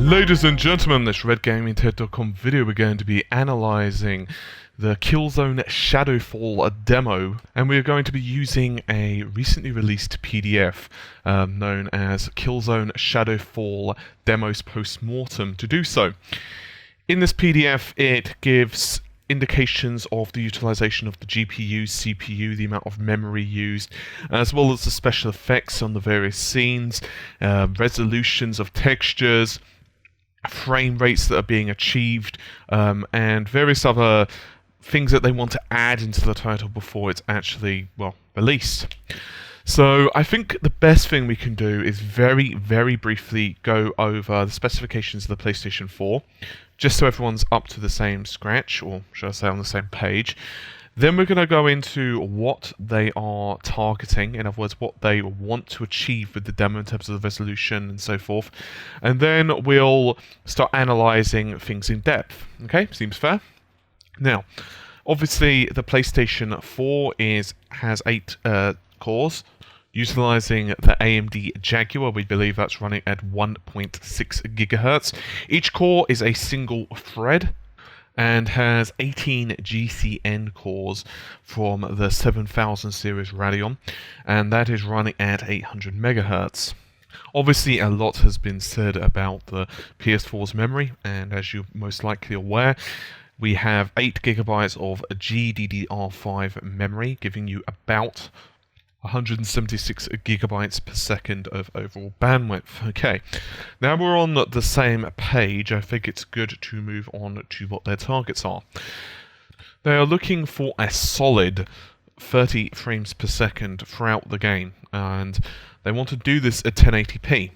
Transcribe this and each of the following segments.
Ladies and gentlemen, this RedGamingTech.com video we're going to be analysing the Killzone Shadow Fall demo, and we're going to be using a recently released PDF known as Killzone Shadow Fall Demos Post-Mortem to do so. In this PDF it gives indications of the utilization of the GPU, CPU, the amount of memory used, as well as the special effects on the various scenes, resolutions of textures, frame rates that are being achieved, and various other things that they want to add into the title before it's actually, well, released. So I think the best thing we can do is very, very briefly go over the specifications of the PlayStation 4, just so everyone's up to the same scratch, or should I say on the same page. Then we're going to go into what they are targeting, in other words, what they want to achieve with the demo in terms of the resolution and so forth. And then we'll start analysing things in depth. Okay, seems fair? Now, obviously the PlayStation 4 has 8 cores, utilising the AMD Jaguar. We believe that's running at 1.6 GHz. Each core is a single thread and has 18 GCN cores from the 7000 series Radeon, and that is running at 800 MHz. Obviously, a lot has been said about the PS4's memory, and as you're most likely aware, we have 8 GB of GDDR5 memory, giving you about 176 GB per second of overall bandwidth. Okay, now we're on the same page. I think it's good to move on to what their targets are. They are looking for a solid 30 frames per second throughout the game, and they want to do this at 1080p.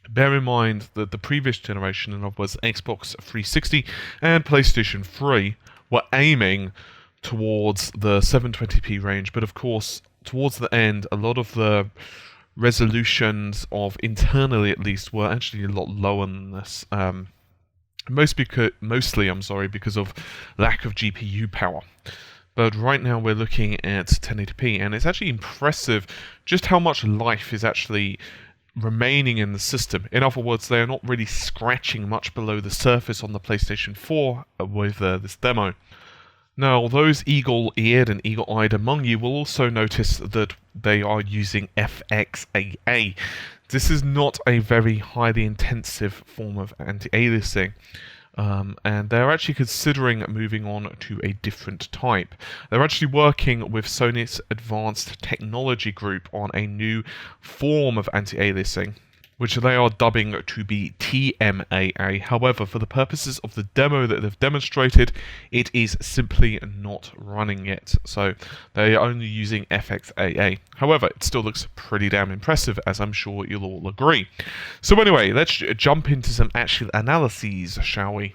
Bear in mind that the previous generation, in other words Xbox 360 and PlayStation 3, were aiming towards the 720p range, but of course towards the end, a lot of the resolutions of internally at least were actually a lot lower than this. Mostly, because of lack of GPU power. But right now we're looking at 1080p, and it's actually impressive just how much life is actually remaining in the system. In other words, they are not really scratching much below the surface on the PlayStation 4 with this demo. Now, those eagle-eared and eagle-eyed among you will also notice that they are using FXAA. This is not a very highly intensive form of anti-aliasing, and they're actually considering moving on to a different type. They're actually working with Sony's Advanced Technology Group on a new form of anti-aliasing, which they are dubbing to be TMAA. However, for the purposes of the demo that they've demonstrated, it is simply not running yet. So they are only using FXAA. However, it still looks pretty damn impressive, as I'm sure you'll all agree. So anyway, let's jump into some actual analyses, shall we?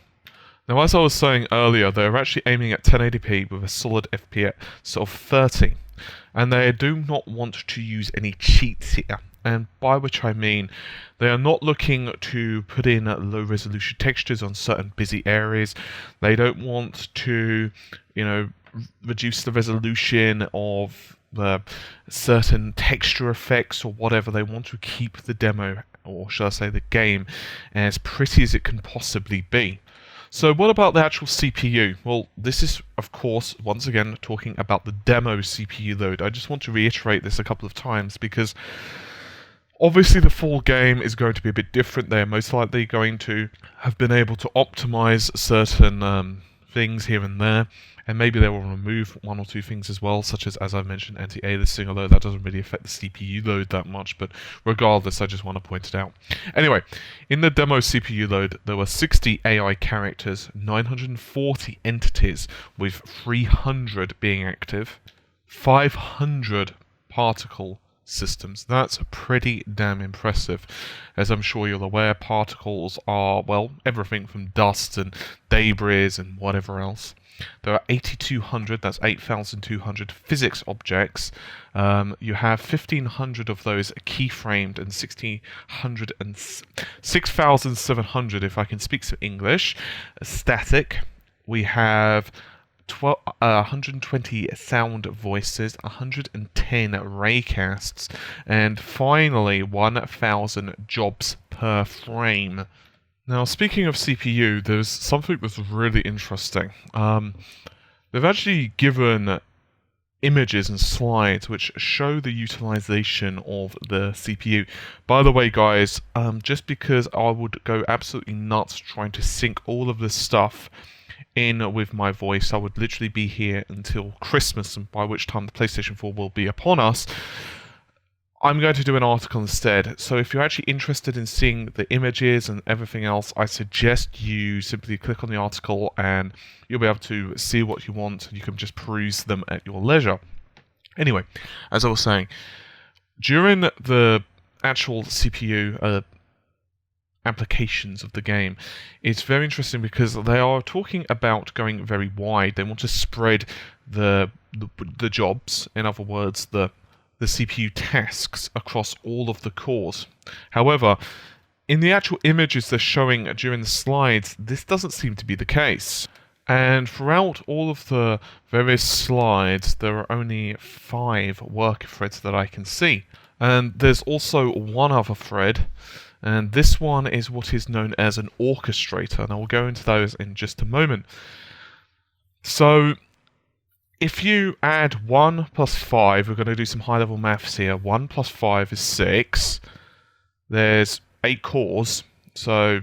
Now, as I was saying earlier, they're actually aiming at 1080p with a solid FPS of 30. And they do not want to use any cheats here. And by which I mean, they are not looking to put in low resolution textures on certain busy areas. They don't want to, reduce the resolution of certain texture effects or whatever. They want to keep the demo, or shall I say the game, as pretty as it can possibly be. So what about the actual CPU? Well, this is, of course, once again, talking about the demo CPU load. I just want to reiterate this a couple of times because obviously the full game is going to be a bit different. They're most likely going to have been able to optimize certain things here and there, and maybe they will remove one or two things as well, such as I mentioned, anti-aliasing, although that doesn't really affect the CPU load that much, but regardless, I just want to point it out. Anyway, in the demo CPU load, there were 60 AI characters, 940 entities, with 300 being active, 500 particle systems. That's pretty damn impressive. As I'm sure you're aware, particles are, well, everything from dust and debris and whatever else. There are 8,200, that's 8,200 physics objects. You have 1,500 of those keyframed and 6,700, if I can speak some English, static. We have 120 sound voices, 110 raycasts, and finally 1,000 jobs per frame. Now, speaking of CPU, there's something that's really interesting. They've actually given images and slides which show the utilization of the CPU. By the way, guys, just because I would go absolutely nuts trying to sync all of this stuff in with my voice, I would literally be here until Christmas, and by which time the PlayStation 4 will be upon us. I'm going to do an article instead, so if you're actually interested in seeing the images and everything else, I suggest you simply click on the article and you'll be able to see what you want, and you can just peruse them at your leisure. Anyway, as I was saying, during the actual CPU applications of the game, it's very interesting because they are talking about going very wide. They want to spread the jobs, in other words, the CPU tasks across all of the cores. However, in the actual images they're showing during the slides, this doesn't seem to be the case. And throughout all of the various slides, there are only 5 worker threads that I can see. And there's also one other thread, and this one is what is known as an orchestrator, and I will go into those in just a moment. So, if you add 1 plus 5, we're going to do some high-level maths here. 1 plus 5 is 6. There's 8 cores, so,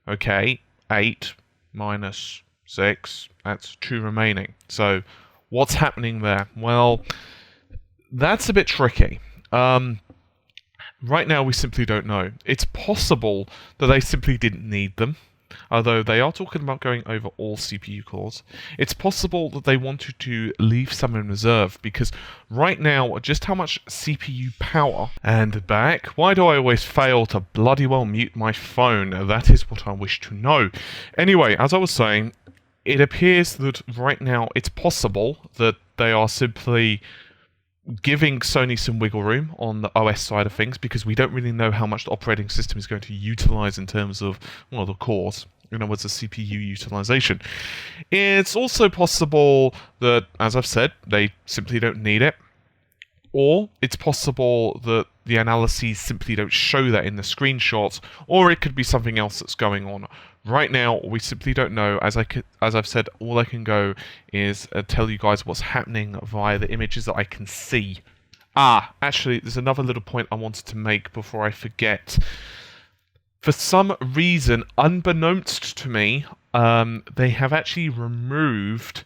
okay, 8 minus 6, that's 2 remaining. So, what's happening there? Well, that's a bit tricky. Right now, we simply don't know. It's possible that they simply didn't need them, although they are talking about going over all CPU cores. It's possible that they wanted to leave some in reserve, because right now, just how much CPU power... And back. Why do I always fail to bloody well mute my phone? That is what I wish to know. Anyway, as I was saying, it appears that right now it's possible that they are simply giving Sony some wiggle room on the OS side of things, because we don't really know how much the operating system is going to utilize in terms of, well, the cores. In other words, the CPU utilization. It's also possible that, as I've said, they simply don't need it. Or it's possible that the analyses simply don't show that in the screenshots, or it could be something else that's going on. Right now, we simply don't know. As I've said, all I can go is tell you guys what's happening via the images that I can see. Actually, there's another little point I wanted to make before I forget. For some reason, unbeknownst to me, they have actually removed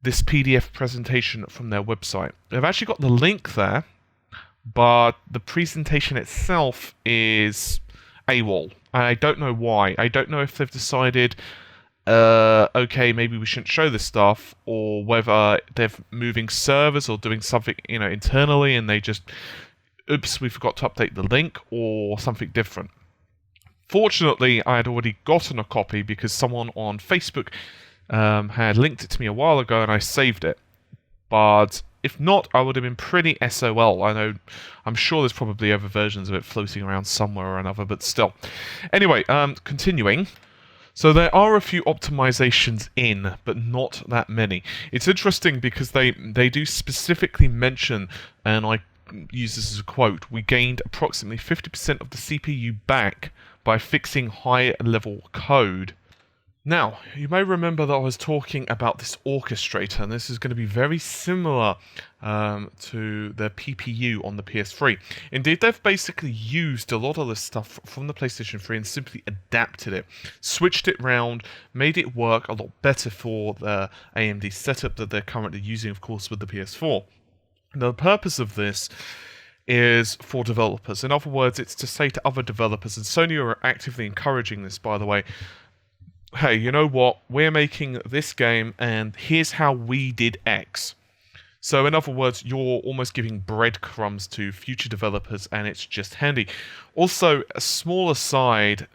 this PDF presentation from their website. They've actually got the link there, but the presentation itself is AWOL. I don't know why. I don't know if they've decided, okay, maybe we shouldn't show this stuff, or whether they're moving servers or doing something, internally, and they just, oops, we forgot to update the link, or something different. Fortunately, I had already gotten a copy because someone on Facebook had linked it to me a while ago, and I saved it. But if not, I would have been pretty SOL. I'm sure there's probably other versions of it floating around somewhere or another, but still. Anyway, continuing. So there are a few optimizations in, but not that many. It's interesting because they do specifically mention, and I use this as a quote, we gained approximately 50% of the CPU back by fixing high-level code. Now, you may remember that I was talking about this orchestrator, and this is going to be very similar to the PPU on the PS3. Indeed, they've basically used a lot of this stuff from the PlayStation 3 and simply adapted it, switched it round, made it work a lot better for the AMD setup that they're currently using, of course, with the PS4. Now, the purpose of this is for developers. In other words, it's to say to other developers, and Sony are actively encouraging this, by the way, hey, you know what, we're making this game, and here's how we did X. So in other words, you're almost giving breadcrumbs to future developers, and it's just handy. Also, a small aside,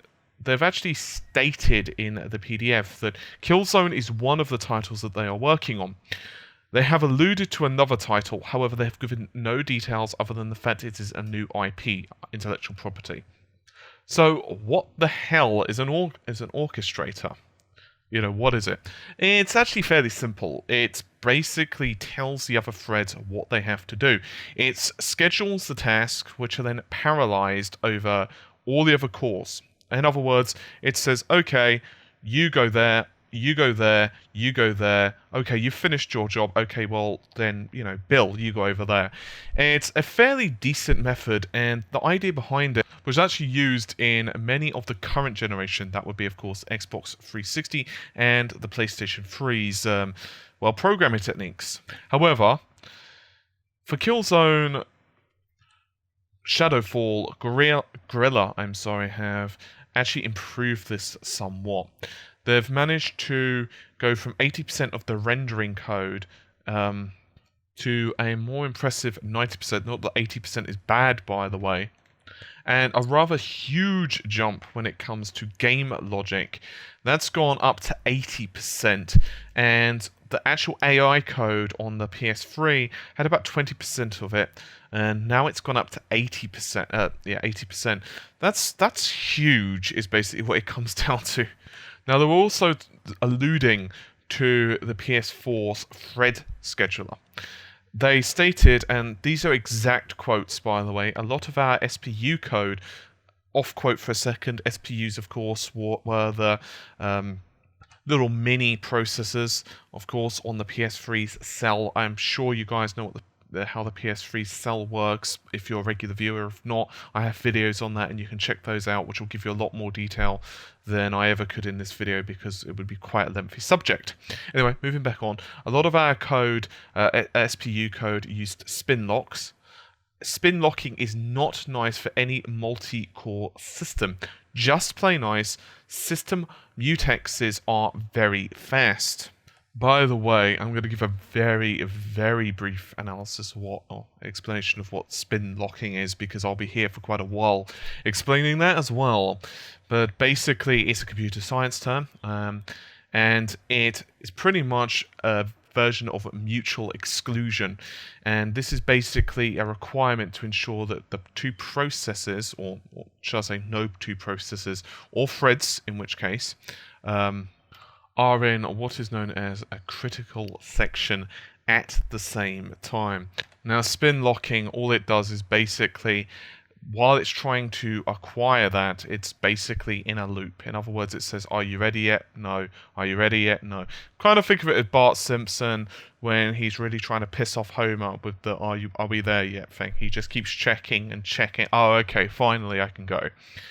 they've actually stated in the PDF that Killzone is one of the titles that they are working on. They have alluded to another title, however they have given no details other than the fact it is a new IP, intellectual property. So, what the hell is an orchestrator? What is it? It's actually fairly simple. It basically tells the other threads what they have to do. It schedules the tasks, which are then parallelized over all the other cores. In other words, it says, okay, you go there, you go there, you go there. Okay, you've finished your job. Okay, well, then, you know, Bill, you go over there. It's a fairly decent method, and the idea behind it was actually used in many of the current generation. That would be, of course, Xbox 360 and the PlayStation 3's, well, programming techniques. However, for Killzone Shadow Fall, Guerilla, have actually improved this somewhat. They've managed to go from 80% of the rendering code to a more impressive 90%. Not that 80% is bad, by the way. And a rather huge jump when it comes to game logic. That's gone up to 80%. And the actual AI code on the PS3 had about 20% of it. And now it's gone up to 80%. 80%. That's huge, is basically what it comes down to. Now, they were also alluding to the PS4's Thread Scheduler. They stated, and these are exact quotes, by the way, a lot of our SPU code, off quote for a second, SPUs, of course, were the little mini processors, of course, on the PS3's cell. I'm sure you guys know what how the PS3 cell works if you're a regular viewer. If not, I have videos on that and you can check those out, which will give you a lot more detail than I ever could in this video because it would be quite a lengthy subject. Anyway, moving back on, a lot of our code, SPU code, used spin locks. Spin locking is not nice for any multi-core system. Just plain nice, system mutexes are very fast. By the way, I'm going to give a very, very brief analysis of explanation of what spin locking is, because I'll be here for quite a while explaining that as well. But basically, it's a computer science term, and it is pretty much a version of mutual exclusion. And this is basically a requirement to ensure that the two processes, or shall I say no two processes, or threads in which case, are in what is known as a critical section at the same time. Now, spin locking, all it does is basically, while it's trying to acquire that, it's basically in a loop. In other words, it says, are you ready yet? No. Are you ready yet? No. Kind of think of it as Bart Simpson when he's really trying to piss off Homer with the are we there yet thing. He just keeps checking and checking. Oh, okay, finally I can go.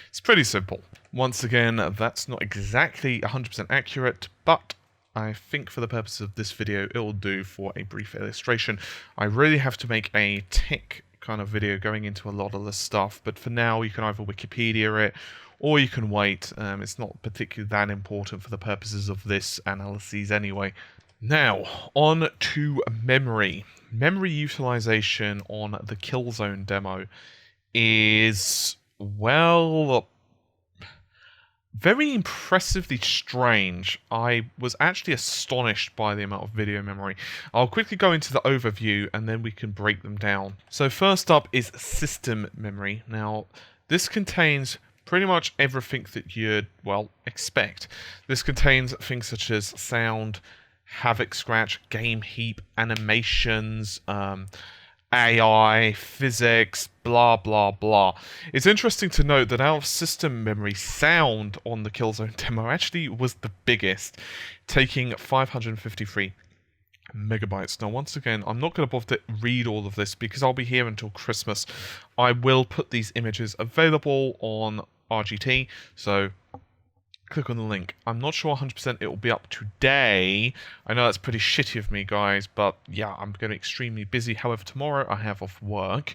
It's pretty simple. Once again, that's not exactly 100% accurate, but I think for the purpose of this video, it will do for a brief illustration. I really have to make a tech kind of video going into a lot of this stuff, but for now you can either Wikipedia it or you can wait. It's not particularly that important for the purposes of this analysis anyway. Now, on to memory. Memory utilization on the Killzone demo is, well, very impressively strange. I was actually astonished by the amount of video memory. I'll quickly go into the overview and then we can break them down. So first up is system memory. Now, this contains pretty much everything that you'd, well, expect. This contains things such as sound, havoc scratch, game heap, animations, AI, physics, blah, blah, blah. It's interesting to note that our system memory, sound on the Killzone demo actually was the biggest, taking 553 megabytes. Now, once again, I'm not going to bother to read all of this because I'll be here until Christmas. I will put these images available on RGT, so click on the link. I'm not sure 100% it will be up today. I know that's pretty shitty of me, guys, but yeah, I'm going to be extremely busy. However, tomorrow I have off work.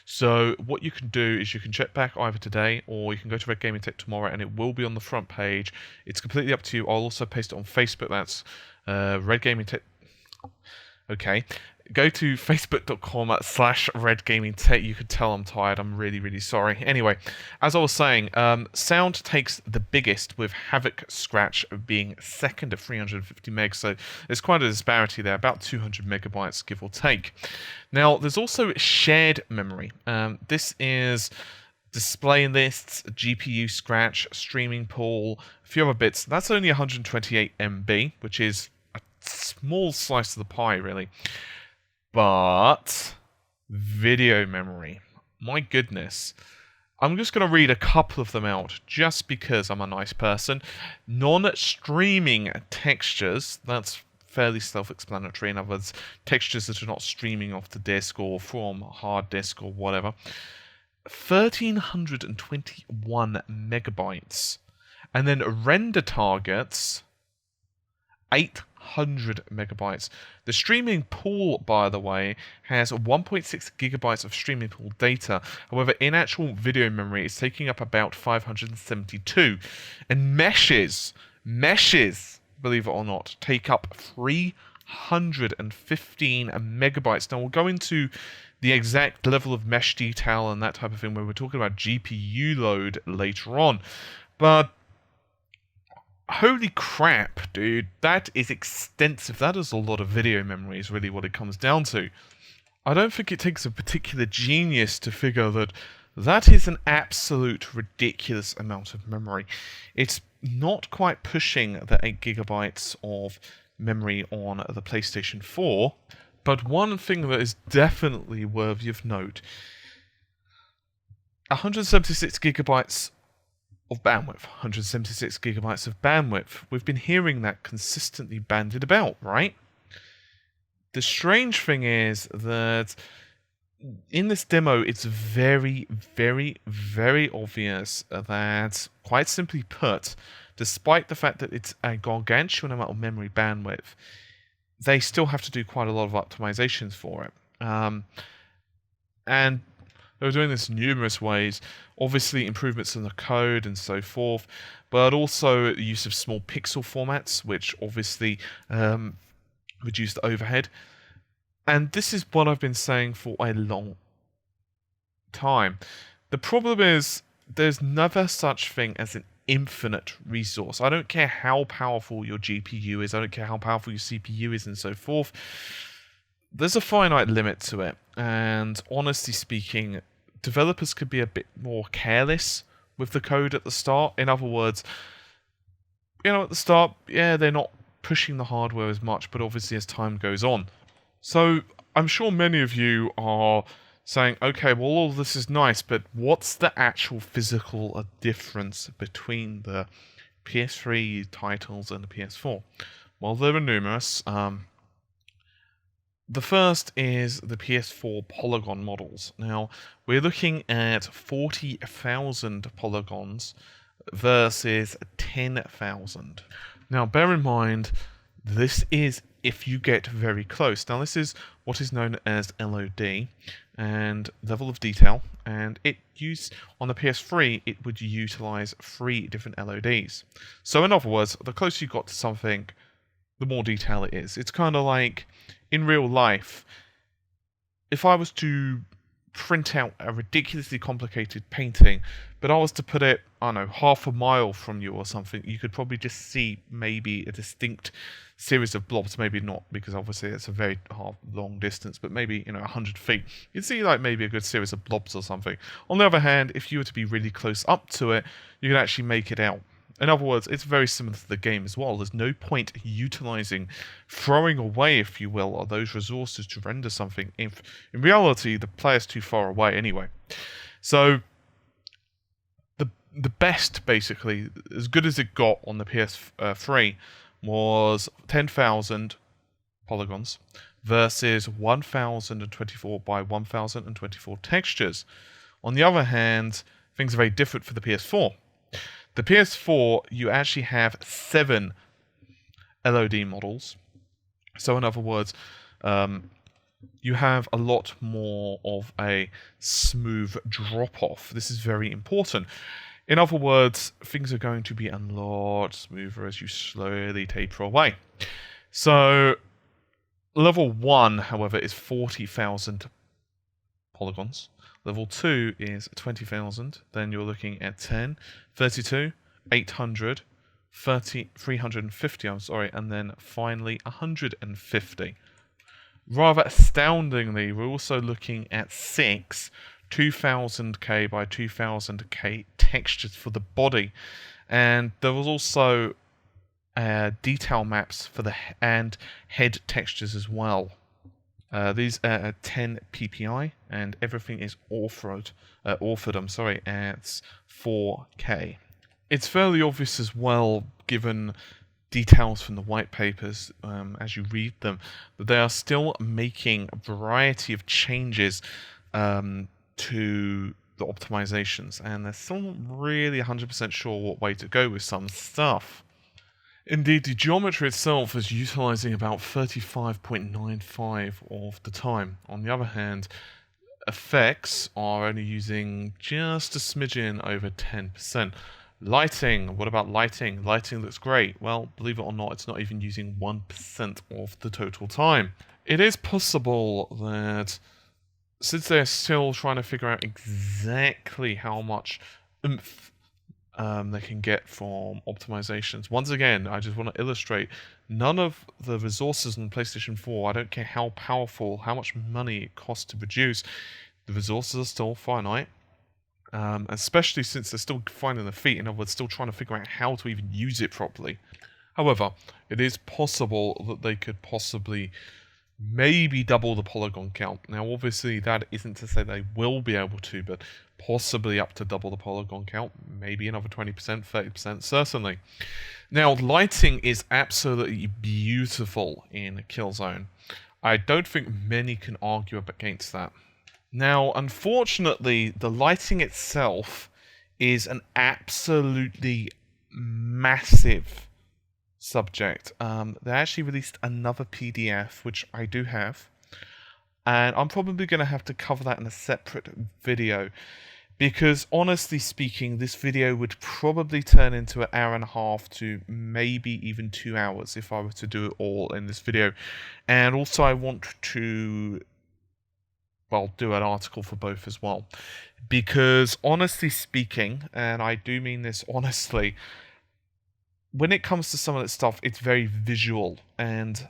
So what you can do is you can check back either today or you can go to Red Gaming Tech tomorrow and it will be on the front page. It's completely up to you. I'll also paste it on Facebook. That's Red Gaming Tech. Okay. Go to facebook.com/redgamingtech. You could tell I'm tired. I'm really, really sorry. Anyway, as I was saying, sound takes the biggest, with Havoc Scratch being second at 350 megs. So there's quite a disparity there, about 200 megabytes, give or take. Now, there's also shared memory. This is display lists, GPU scratch, streaming pool, a few other bits. That's only 128 MB, which is a small slice of the pie, really. But video memory, my goodness, I'm just going to read a couple of them out, just because I'm a nice person. Non-streaming textures, that's fairly self-explanatory. In other words, textures that are not streaming off the disk or from a hard disk or whatever. 1,321 megabytes. And then render targets, 800 megabytes. The streaming pool, by the way, has 1.6 gigabytes of streaming pool data. However, in actual video memory, it's taking up about 572. And meshes, believe it or not, take up 315 megabytes. Now, we'll go into the exact level of mesh detail and that type of thing when we're talking about GPU load later on. But holy crap, dude, that is extensive. That is a lot of video memory is really what it comes down to. I don't think it takes a particular genius to figure that that is an absolute ridiculous amount of memory. It's not quite pushing the 8 gigabytes of memory on the PlayStation 4, but one thing that is definitely worthy of note, 176 gigabytes of bandwidth, 176 gigabytes of bandwidth. We've been hearing that consistently bandied about, right? The strange thing is that in this demo, it's very, very, very obvious that, quite simply put, despite the fact that it's a gargantuan amount of memory bandwidth, they still have to do quite a lot of optimizations for it. And they're doing this numerous ways. Obviously, improvements in the code and so forth, but also the use of small pixel formats, which obviously reduce the overhead. And this is what I've been saying for a long time. The problem is, there's never such thing as an infinite resource. I don't care how powerful your GPU is, I don't care how powerful your CPU is and so forth. There's a finite limit to it, and honestly speaking, developers could be a bit more careless with the code at the start. In other words, at the start, yeah, they're not pushing the hardware as much, but obviously as time goes on. So, I'm sure many of you are saying, okay, well, all this is nice, but what's the actual physical difference between the PS3 titles and the PS4? Well, there are numerous. The first is the PS4 Polygon models. Now, we're looking at 40,000 polygons versus 10,000. Now, bear in mind, this is if you get very close. Now, this is what is known as LOD, and level of detail, and on the PS3, it would utilize 3 different LODs. So, in other words, the closer you got to something, the more detail it is. It's kind of like, in real life, if I was to print out a ridiculously complicated painting, but I was to put it, I don't know, half a mile from you or something, you could probably just see maybe a distinct series of blobs, maybe not, because obviously it's a very long distance, but maybe, 100 feet. You'd see like maybe a good series of blobs or something. On the other hand, if you were to be really close up to it, you could actually make it out. In other words, it's very similar to the game as well. There's no point throwing away, if you will, those resources to render something if, in reality, the player's too far away anyway. So, the best, basically, as good as it got on the PS3, was 10,000 polygons versus 1,024 by 1,024 textures. On the other hand, things are very different for the PS4. The PS4, you actually have 7 LOD models. So in other words, you have a lot more of a smooth drop-off. This is very important. In other words, things are going to be a lot smoother as you slowly taper away. So, level 1, however, is 40,000 polygons. Level 2 is 20,000. Then you're looking at 10, 32, 800, 350, and then finally 150. Rather astoundingly, we're also looking at 6 2000K by 2000K textures for the body, and there was also detail maps for the and head textures as well. These are at 10 ppi, and everything is authored at 4K. It's fairly obvious as well, given details from the white papers as you read them, that they are still making a variety of changes to the optimizations, and they're still not really 100% sure what way to go with some stuff. Indeed, the geometry itself is utilizing about 35.95 of the time. On the other hand, effects are only using just a smidgen over 10%. Lighting, what about lighting? Lighting looks great. Well, believe it or not, it's not even using 1% of the total time. It is possible that since they're still trying to figure out exactly how much oomph they can get from optimizations. Once again, I just want to illustrate, none of the resources on PlayStation 4, I don't care how powerful, how much money it costs to produce, the resources are still finite, especially since they're still finding their feet, in other words, still trying to figure out how to even use it properly. However, it is possible that they could possibly maybe double the polygon count. Now, obviously, that isn't to say they will be able to, but possibly up to double the polygon count, maybe another 20%, 30%, certainly. Now, lighting is absolutely beautiful in Killzone. I don't think many can argue against that. Now, unfortunately, the lighting itself is an absolutely massive subject. They actually released another PDF, which I do have, and I'm probably going to have to cover that in a separate video, because honestly speaking, this video would probably turn into an hour and a half to maybe even 2 hours if I were to do it all in this video. And also I want to, well, do an article for both as well, because honestly speaking, and I do mean this honestly, when it comes to some of that stuff, it's very visual, and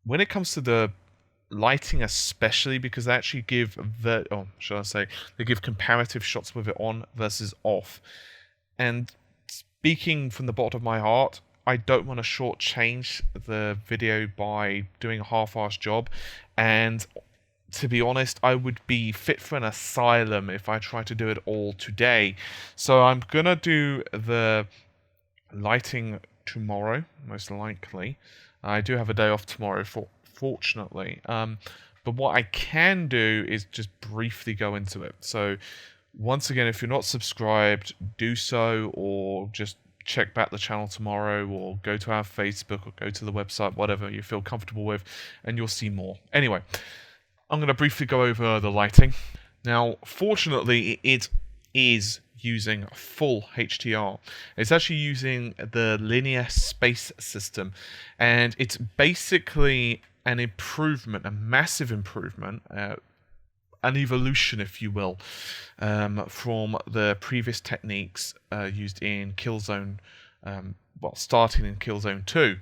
when it comes to the lighting especially, because they actually give they give comparative shots with it on versus off, and speaking from the bottom of my heart, I don't want to shortchange the video by doing a half-assed job, and to be honest, I would be fit for an asylum if I tried to do it all today. So I'm gonna do the lighting tomorrow, most likely. I do have a day off tomorrow, fortunately. But what I can do is just briefly go into it. So once again, if you're not subscribed, do so, or just check back the channel tomorrow, or go to our Facebook, or go to the website, whatever you feel comfortable with, and you'll see more. Anyway, I'm going to briefly go over the lighting. Now, fortunately, it is using full HDR. It's actually using the linear space system, and it's basically an improvement, a massive improvement, an evolution, if you will, from the previous techniques used in Killzone, starting in Killzone 2.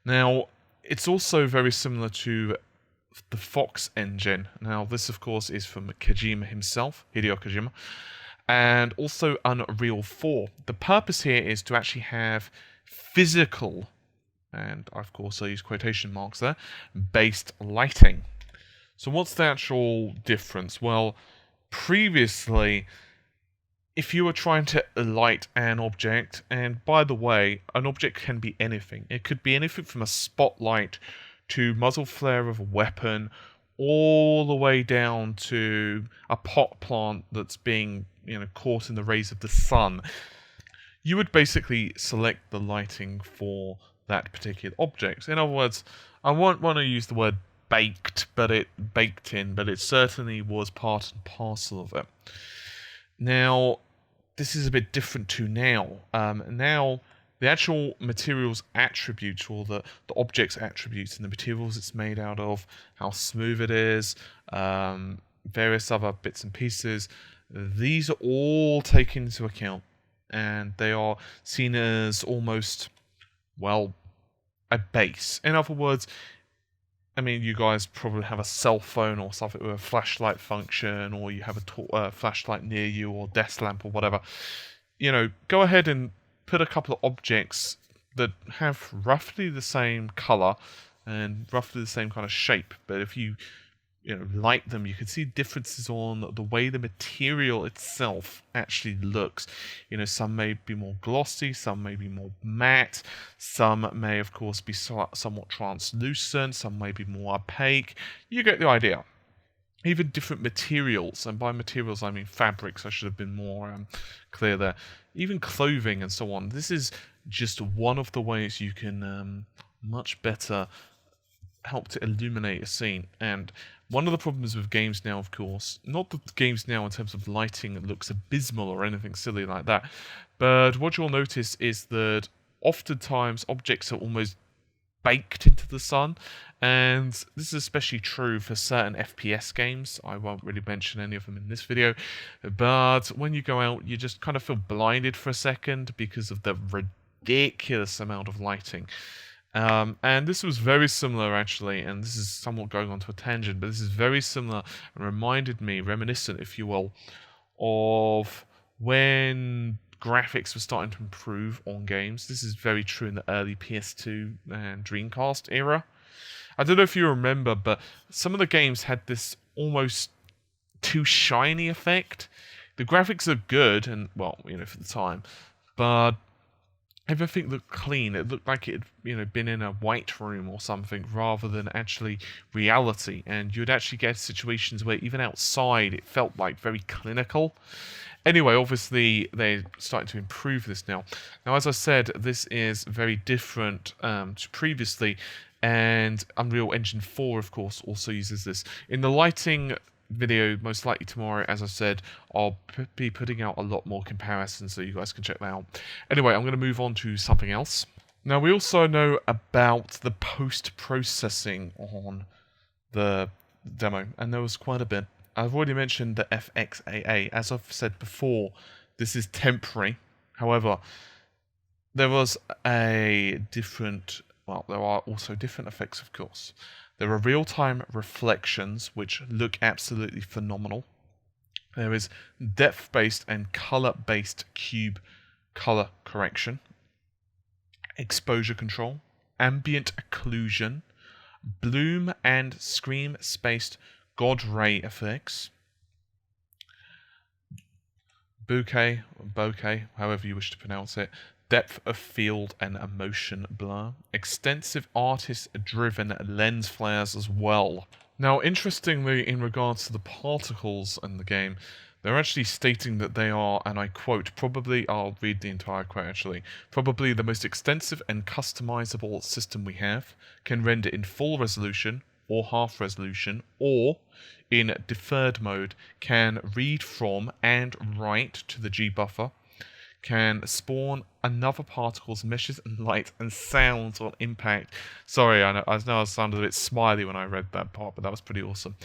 Now, it's also very similar to the Fox engine. Now, this, of course, is from Kojima himself, Hideo Kojima, and also Unreal 4. The purpose here is to actually have physical, and of course I use quotation marks there, based lighting. So what's the actual difference? Well, previously, if you were trying to light an object, and by the way, an object can be anything. It could be anything from a spotlight to muzzle flare of a weapon, all the way down to a pot plant that's being, caught in the rays of the sun. You would basically select the lighting for that particular object. In other words, I won't want to use the word baked in, but it certainly was part and parcel of it. Now, this is a bit different to now. Now, the actual materials attributes, or the object's attributes, and the materials it's made out of, how smooth it is, various other bits and pieces, these are all taken into account, and they are seen as almost, well, a base. In other words, I mean, you guys probably have a cell phone or something with a flashlight function, or you have a flashlight near you, or desk lamp, or whatever. Go ahead and put a couple of objects that have roughly the same color, and roughly the same kind of shape. But if you light them, you can see differences on the way the material itself actually looks. Some may be more glossy, some may be more matte, some may of course be somewhat translucent, some may be more opaque. You get the idea. Even different materials, and by materials I mean fabrics, I should have been more clear there. Even clothing and so on. This is just one of the ways you can much better help to illuminate a scene. And one of the problems with games now, of course, not that games now in terms of lighting looks abysmal or anything silly like that, but what you'll notice is that oftentimes objects are almost baked into the sun, and this is especially true for certain FPS games. I won't really mention any of them in this video, but when you go out, you just kind of feel blinded for a second because of the ridiculous amount of lighting. And this was very similar, actually, and this is somewhat going on to a tangent, but this is very similar and reminded me, reminiscent, if you will, of when graphics were starting to improve on games. This is very true in the early PS2 and Dreamcast era. I don't know if you remember, but some of the games had this almost too shiny effect. The graphics are good, and, well, for the time, but everything looked clean. It looked like it had, been in a white room or something rather than actually reality. And you'd actually get situations where even outside it felt like very clinical. Anyway, obviously they're starting to improve this now. Now, as I said, this is very different to previously, and Unreal Engine 4, of course, also uses this. In the lighting video, most likely tomorrow, as I said, I'll be putting out a lot more comparisons so you guys can check that out. Anyway, I'm going to move on to something else. Now, we also know about the post-processing on the demo, and there was quite a bit. I've already mentioned the FXAA. As I've said before, this is temporary. However, there was a different... Well, there are also different effects, of course. There are real-time reflections, which look absolutely phenomenal. There is depth-based and color-based cube color correction, exposure control, ambient occlusion, bloom and scream-spaced God ray effects, bokeh, however you wish to pronounce it, depth of field and emotion blur, extensive artist-driven lens flares as well. Now, interestingly, in regards to the particles in the game, they're actually stating that they are, and I quote, I'll read the entire quote actually, probably the most extensive and customizable system we have, can render in full resolution, or half resolution, or in deferred mode, can read from and write to the G buffer, can spawn another particle's meshes and light and sounds on impact. Sorry, I know I sounded a bit smiley when I read that part, but that was pretty awesome.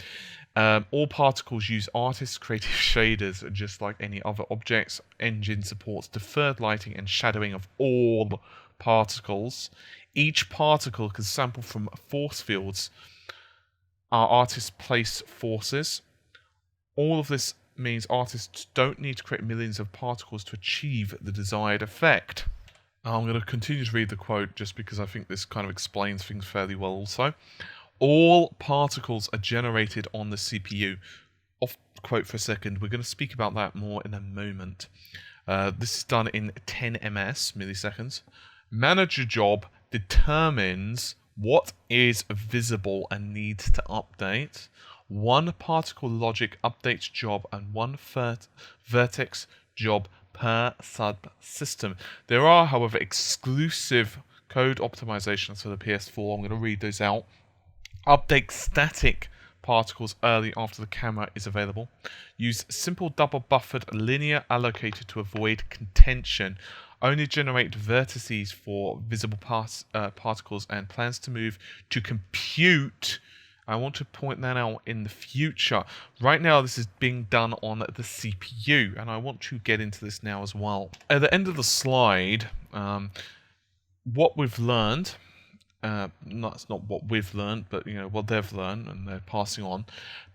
All particles use artist creative shaders, just like any other objects. Engine supports deferred lighting and shadowing of all particles. Each particle can sample from force fields. Our artists place forces. All of this means artists don't need to create millions of particles to achieve the desired effect. I'm going to continue to read the quote just because I think this kind of explains things fairly well also. All particles are generated on the CPU. Off quote for a second, we're going to speak about that more in a moment. This is done in 10 ms, milliseconds. Manager job determines what is visible and needs to update. One particle logic updates job and one vertex job per subsystem. There are, however, exclusive code optimizations for the PS4. I'm going to read those out. Update static particles early after the camera is available. Use simple double buffered linear allocated to avoid contention. Only generate vertices for visible particles and plans to move to compute. I want to point that out in the future. Right now, this is being done on the CPU, and I want to get into this now as well. At the end of the slide, what we've learned, it's not what we've learned, but what they've learned, and they're passing on.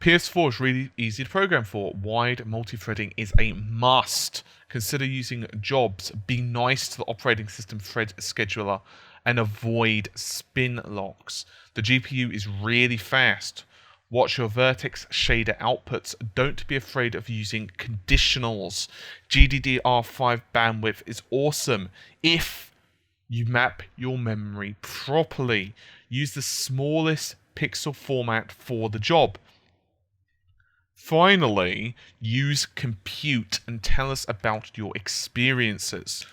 PS4 is really easy to program for. Wide multi-threading is a must. Consider using jobs. Be nice to the operating system thread scheduler and avoid spin locks. The GPU is really fast. Watch your Vertex shader outputs. Don't be afraid of using conditionals. GDDR5 bandwidth is awesome if you map your memory properly. Use the smallest pixel format for the job. Finally, use compute and tell us about your experiences.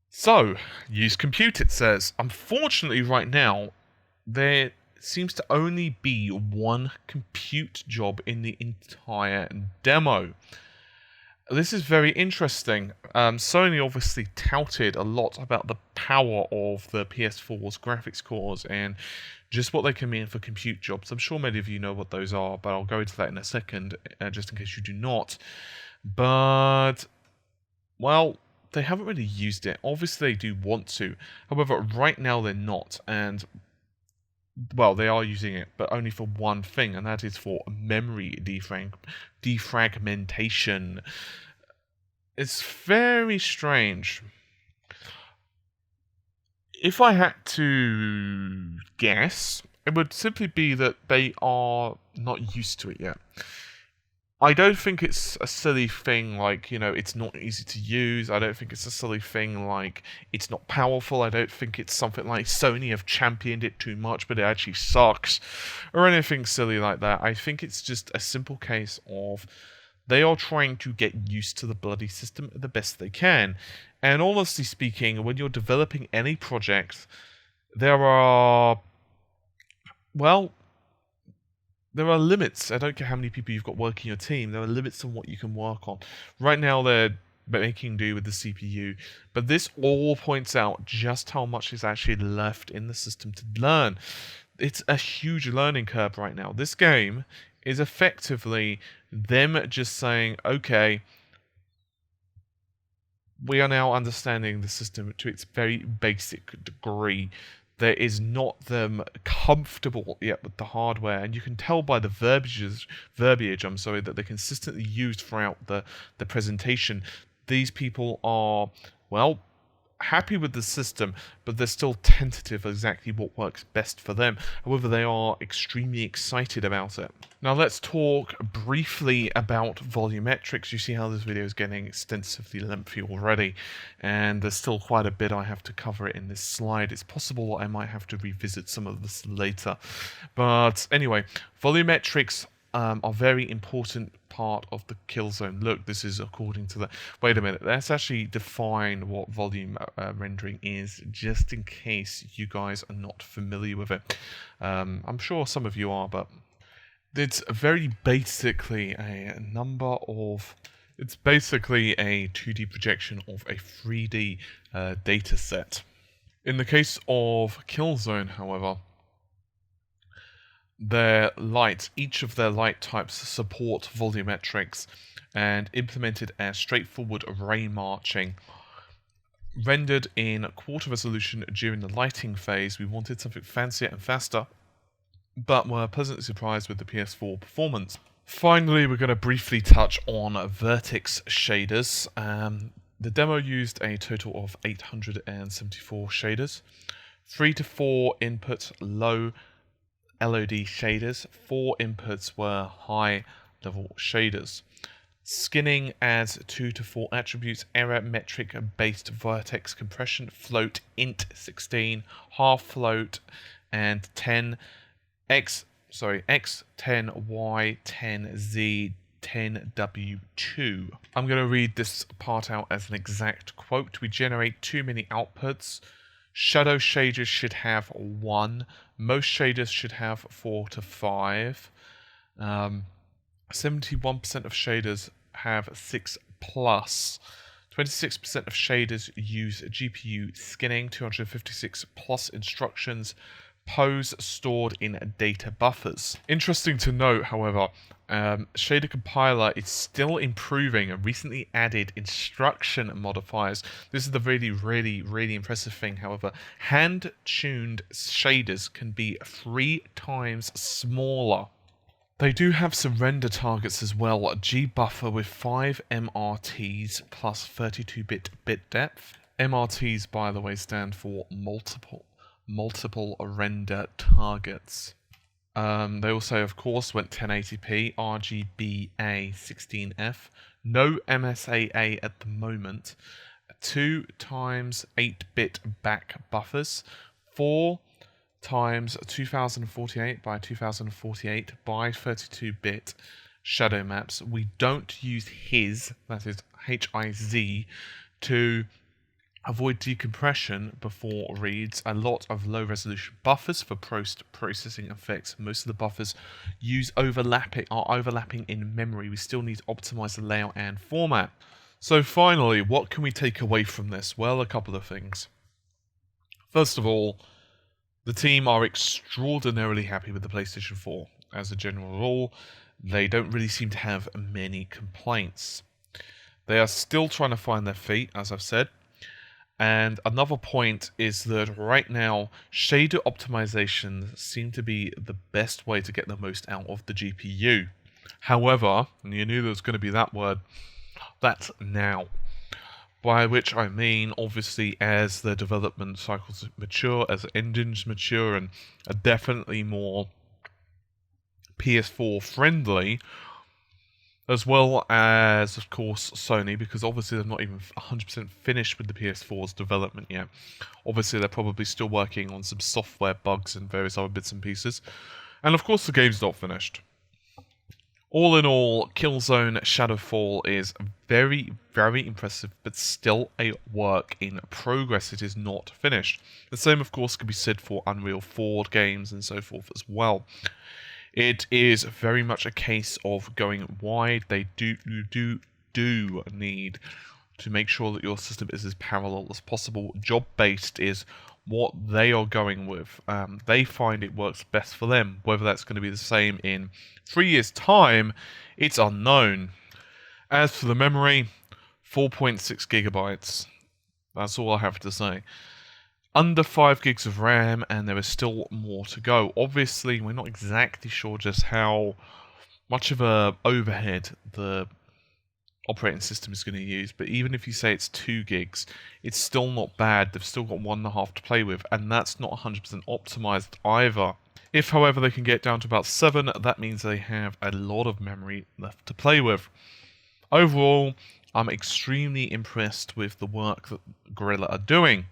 So, use compute, it says. Unfortunately, right now, there seems to only be one compute job in the entire demo. This is very interesting. Sony obviously touted a lot about the power of the PS4's graphics cores and just what they can mean for compute jobs. I'm sure many of you know what those are, but I'll go into that in a second, just in case you do not. But, well, they haven't really used it. Obviously, they do want to. However, right now they're not, and well, they are using it, but only for one thing, and that is for memory defragmentation. It's very strange. If I had to guess, it would simply be that they are not used to it yet. I don't think it's a silly thing like, it's not easy to use. I don't think it's a silly thing like it's not powerful. I don't think it's something like Sony have championed it too much, but it actually sucks. Or anything silly like that. I think it's just a simple case of they are trying to get used to the bloody system the best they can. And honestly speaking, when you're developing any project, there are limits. I don't care how many people you've got working your team. There are limits on what you can work on. Right now, they're making do with the CPU. But this all points out just how much is actually left in the system to learn. It's a huge learning curve right now. This game is effectively them just saying, okay, we are now understanding the system to its very basic degree. There is not them comfortable yet with the hardware, and you can tell by the verbiage that they consistently used throughout the presentation. These people are, well, happy with the system, but they're still tentative exactly what works best for them. However, they are extremely excited about it. Now let's talk briefly about volumetrics. You see how this video is getting extensively lengthy already, and there's still quite a bit I have to cover in this slide. It's possible I might have to revisit some of this later. But anyway, volumetrics are very important part of the Killzone look. This is according to the... Wait a minute, let's actually define what volume rendering is, just in case you guys are not familiar with it. I'm sure some of you are, but it's very basically a number of... It's basically a 2D projection of a 3D data set. In the case of Killzone, however, each of their light types support volumetrics and implemented as straightforward ray marching. Rendered in quarter resolution during the lighting phase, we wanted something fancier and faster, but were pleasantly surprised with the PS4 performance. Finally, we're going to briefly touch on Vertex Shaders. The demo used a total of 874 shaders, 3 to 4 input low LOD shaders, 4 inputs were high level shaders. Skinning adds 2 to 4 attributes: error, metric based vertex compression, float, int 16, half float, and 10 x, x10, y10, z 10w2. I'm going to read this part out as an exact quote. We generate too many outputs. Shadow shaders should have 1. Most shaders should have 4 to 5. 71% of shaders have 6 plus. 26% of shaders use GPU skinning. 256 plus instructions. Pose stored in data buffers. Interesting to note, however, Shader Compiler is still improving and recently added instruction modifiers. This is the really impressive thing, however. Hand-tuned shaders can be 3 times smaller. They do have some render targets as well. G buffer with 5 MRTs plus 32-bit bit depth. MRTs, by the way, stand for multiple render targets. They also, of course, went 1080p, RGBA 16F, no MSAA at the moment, 2 times 8-bit back buffers, 4 times 2048 by 2048 by 32-bit shadow maps. We don't use HIZ, that is HIZ, to avoid decompression before reads. A lot of low resolution buffers for processing effects. Most of the buffers are overlapping in memory. We still need to optimize the layout and format. So finally, what can we take away from this? Well, a couple of things. First of all, the team are extraordinarily happy with the PlayStation 4. As a general rule, they don't really seem to have many complaints. They are still trying to find their feet, as I've said. And another point is that right now, shader optimization seem to be the best way to get the most out of the GPU. However, and you knew there was going to be that word, that's now. By which I mean, obviously, as the development cycles mature, as engines mature, and are definitely more PS4 friendly, as well as, of course, Sony, because obviously they're not even 100% finished with the PS4's development yet. Obviously, they're probably still working on some software bugs and various other bits and pieces. And of course, the game's not finished. All in all, Killzone Shadow Fall is very, very impressive, but still a work in progress. It is not finished. The same, of course, can be said for Unreal 4 games and so forth as well. It is very much a case of going wide. They do need to make sure that your system is as parallel as possible. Job-based is what they are going with. They find it works best for them. Whether that's going to be the same in 3 years' time, it's unknown. As for the memory, 4.6 gigabytes. That's all I have to say. Under 5 gigs of RAM, and there is still more to go. Obviously, we're not exactly sure just how much of a overhead the operating system is going to use, but even if you say it's 2 gigs, it's still not bad. They've still got 1.5 to play with, and that's not 100% optimized either. If, however, they can get down to about 7, that means they have a lot of memory left to play with. Overall, I'm extremely impressed with the work that Guerilla are doing.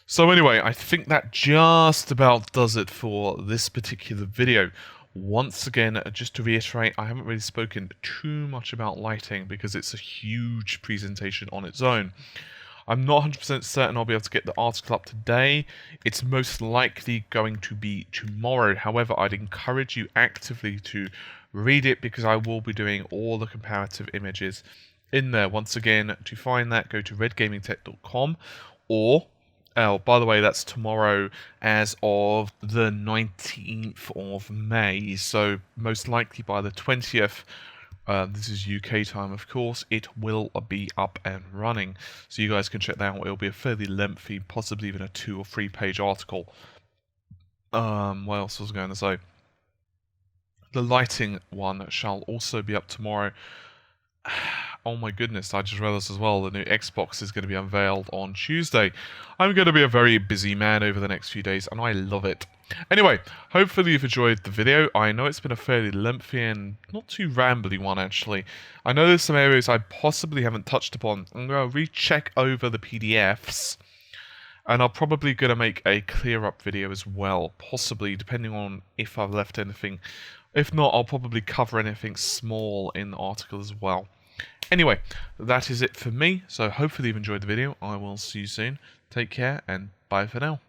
So anyway, I think that just about does it for this particular video. Once again, just to reiterate, I haven't really spoken too much about lighting because it's a huge presentation on its own. I'm not 100% certain I'll be able to get the article up today. It's most likely going to be tomorrow. However, I'd encourage you actively to read it because I will be doing all the comparative images in there. Once again, to find that, go to redgamingtech.com or... Oh, by the way, that's tomorrow as of the 19th of May, so most likely by the 20th, this is UK time, of course, it will be up and running. So you guys can check that out. It'll be a fairly lengthy, possibly even a 2 or 3 page article. What else was I going to say? The lighting one shall also be up tomorrow. Oh my goodness, I just realized as well, the new Xbox is going to be unveiled on Tuesday. I'm going to be a very busy man over the next few days, and I love it. Anyway, hopefully you've enjoyed the video. I know it's been a fairly lengthy and not too rambly one, actually. I know there's some areas I possibly haven't touched upon. I'm going to recheck over the PDFs, and I'm probably going to make a clear-up video as well, possibly, depending on if I've left anything. If not, I'll probably cover anything small in the article as well. Anyway, that is it for me, so hopefully you've enjoyed the video. I will see you soon. Take care, and bye for now.